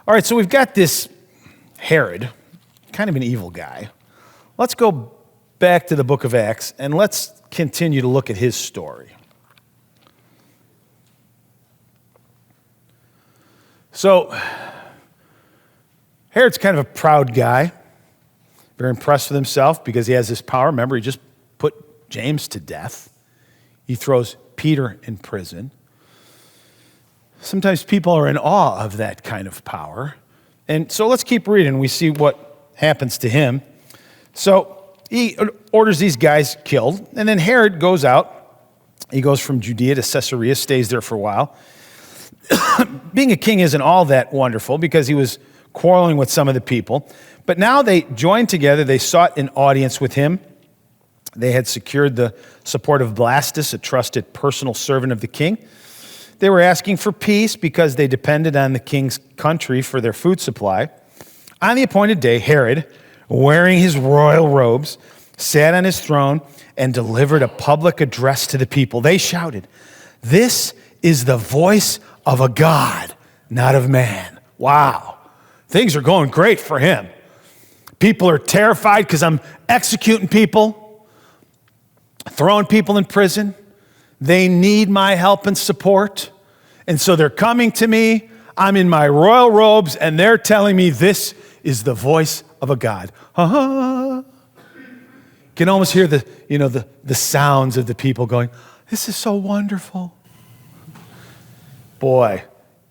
All right, so we've got this Herod, kind of an evil guy. Let's go back to the book of Acts and let's continue to look at his story. So, Herod's kind of a proud guy, very impressed with himself because he has this power. Remember, he just put James to death. He throws Peter in prison. Sometimes people are in awe of that kind of power. And so let's keep reading. We see what happens to him. So he orders these guys killed. And then Herod goes out. He goes from Judea to Caesarea, stays there for a while. Being a king isn't all that wonderful because he was quarreling with some of the people. But now they joined together. They sought an audience with him. They had secured the support of Blastus, a trusted personal servant of the king. They were asking for peace because they depended on the king's country for their food supply. On the appointed day, Herod, wearing his royal robes, sat on his throne and delivered a public address to the people. They shouted, "This is the voice of a God, not of man." Wow. Things are going great for him. People are terrified because I'm executing people, throwing people in prison. They need my help and support. And so they're coming to me. I'm in my royal robes, and they're telling me this is the voice of a God. You can almost hear the sounds of the people going, "This is so wonderful." Boy,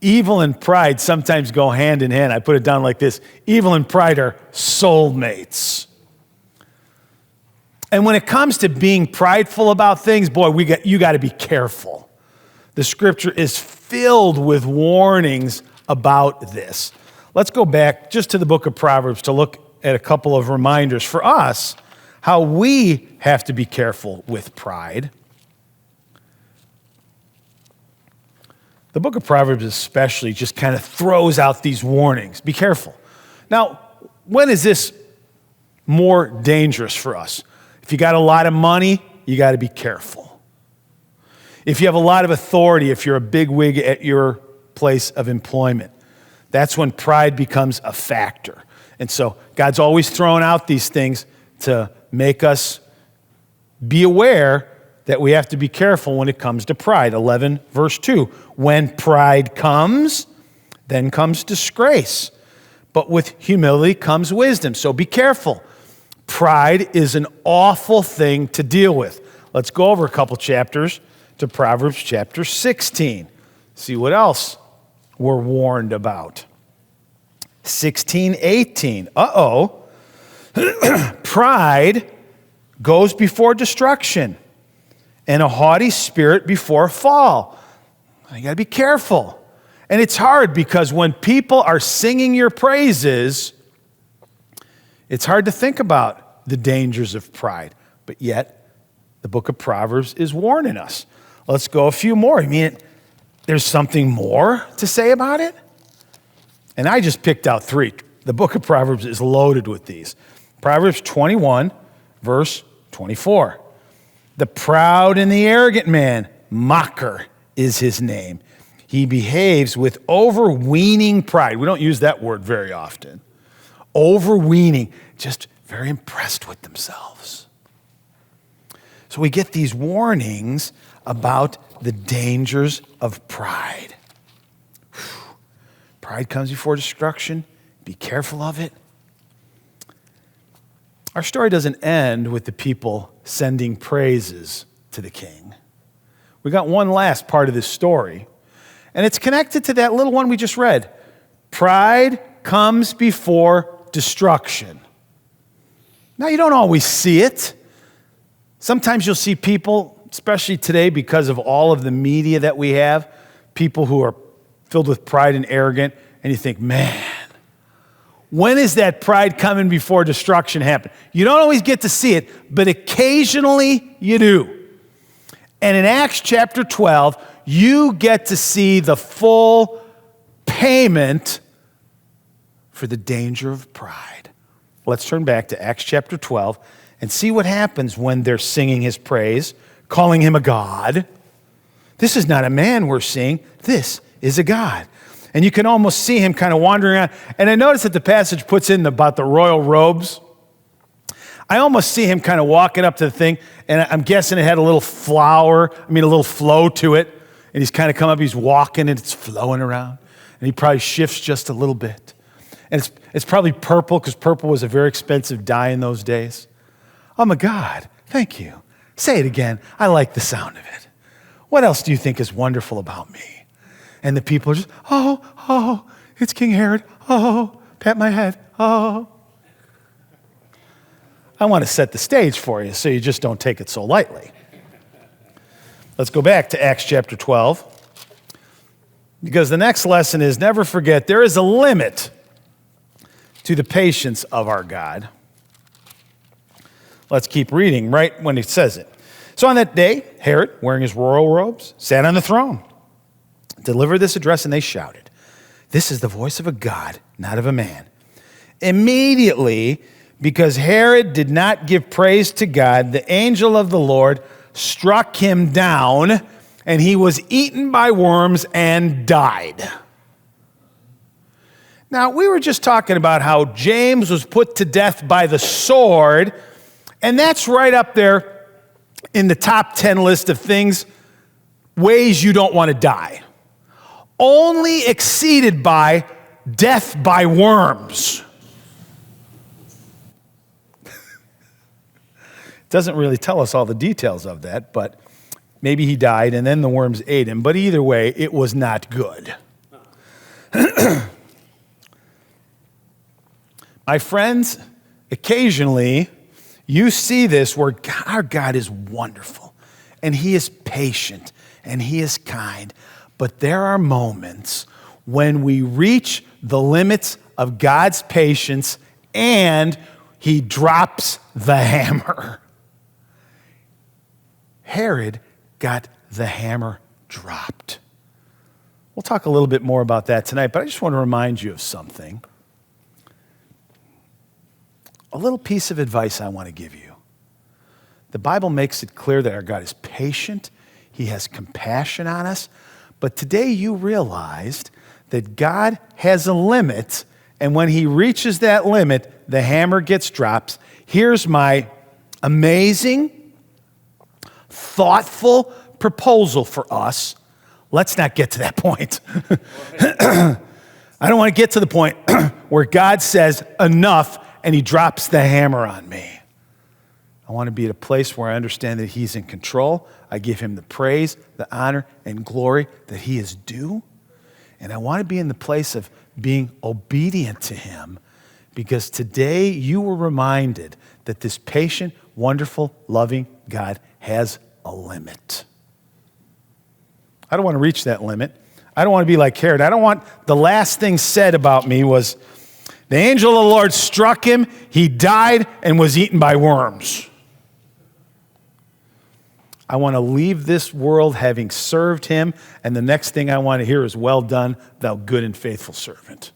evil and pride sometimes go hand in hand. I put it down like this. Evil and pride are soulmates. And when it comes to being prideful about things, boy, you got to be careful. The scripture is filled with warnings about this. Let's go back just to the book of Proverbs to look at a couple of reminders for us how we have to be careful with pride. The book of Proverbs especially just kind of throws out these warnings. Be careful. Now, when is this more dangerous for us? If you got a lot of money, you got to be careful. If you have a lot of authority, if you're a bigwig at your place of employment, that's when pride becomes a factor. And so God's always thrown out these things to make us be aware that we have to be careful when it comes to pride. 11 verse 2, when pride comes, then comes disgrace. But with humility comes wisdom. So be careful. Pride is an awful thing to deal with. Let's go over a couple chapters to Proverbs chapter 16. See what else we're warned about. 16:18. Pride goes before destruction, and a haughty spirit before a fall. You got to be careful. And it's hard because when people are singing your praises, it's hard to think about the dangers of pride. But yet, the book of Proverbs is warning us. Let's go a few more. I mean, there's something more to say about it? And I just picked out 3. The book of Proverbs is loaded with these. Proverbs 21, verse 24. The proud and the arrogant man, mocker is his name. He behaves with overweening pride. We don't use that word very often. Overweening, just very impressed with themselves. So we get these warnings about the dangers of pride. Pride comes before destruction. Be careful of it. Our story doesn't end with the people sending praises to the king. We got one last part of this story, and it's connected to that little one we just read. Pride comes before destruction. Now, you don't always see it. Sometimes you'll see people, especially today because of all of the media that we have, people who are filled with pride and arrogant, and you think, man, when is that pride coming before destruction happen? You don't always get to see it, but occasionally you do. And in Acts chapter 12, you get to see the full payment for the danger of pride. Let's turn back to Acts chapter 12 and see what happens when they're singing his praise, calling him a god. This is not a man we're seeing. This is a God. And you can almost see him kind of wandering around. And I notice that the passage puts in about the royal robes. I almost see him kind of walking up to the thing, and I'm guessing it had a little flow to it. And he's kind of come up, he's walking, and it's flowing around. And he probably shifts just a little bit. And it's probably purple, because purple was a very expensive dye in those days. Oh my God, thank you. Say it again. I like the sound of it. What else do you think is wonderful about me? And the people are just, oh, it's King Herod. Oh, pat my head. Oh. I want to set the stage for you so you just don't take it so lightly. Let's go back to Acts chapter 12. Because the next lesson is never forget there is a limit to the patience of our God. Let's keep reading right when it says it. So on that day, Herod, wearing his royal robes, sat on the throne, delivered this address, and they shouted, "This is the voice of a God, not of a man." Immediately, because Herod did not give praise to God, the angel of the Lord struck him down, and he was eaten by worms and died. Now, we were just talking about how James was put to death by the sword, and that's right up there in the top 10 list of ways you don't want to die. Only exceeded by death by worms. Doesn't really tell us all the details of that, but maybe he died and then the worms ate him. But either way, it was not good. My friends, occasionally you see this where our God is wonderful and he is patient and he is kind. But there are moments when we reach the limits of God's patience and he drops the hammer. Herod got the hammer dropped. We'll talk a little bit more about that tonight, but I just want to remind you of something. A little piece of advice I want to give you. The Bible makes it clear that our God is patient. He has compassion on us. But today you realized that God has a limit, and when he reaches that limit, the hammer gets dropped. Here's my amazing, thoughtful proposal for us. Let's not get to that point. I don't want to get to the point where God says enough and he drops the hammer on me. I want to be at a place where I understand that he's in control. I give him the praise, the honor, and glory that he is due. And I want to be in the place of being obedient to him, because today you were reminded that this patient, wonderful, loving God has a limit. I don't want to reach that limit. I don't want to be like Herod. I don't want the last thing said about me was, the angel of the Lord struck him, he died, and was eaten by worms. I want to leave this world having served him, and the next thing I want to hear is, well done, thou good and faithful servant.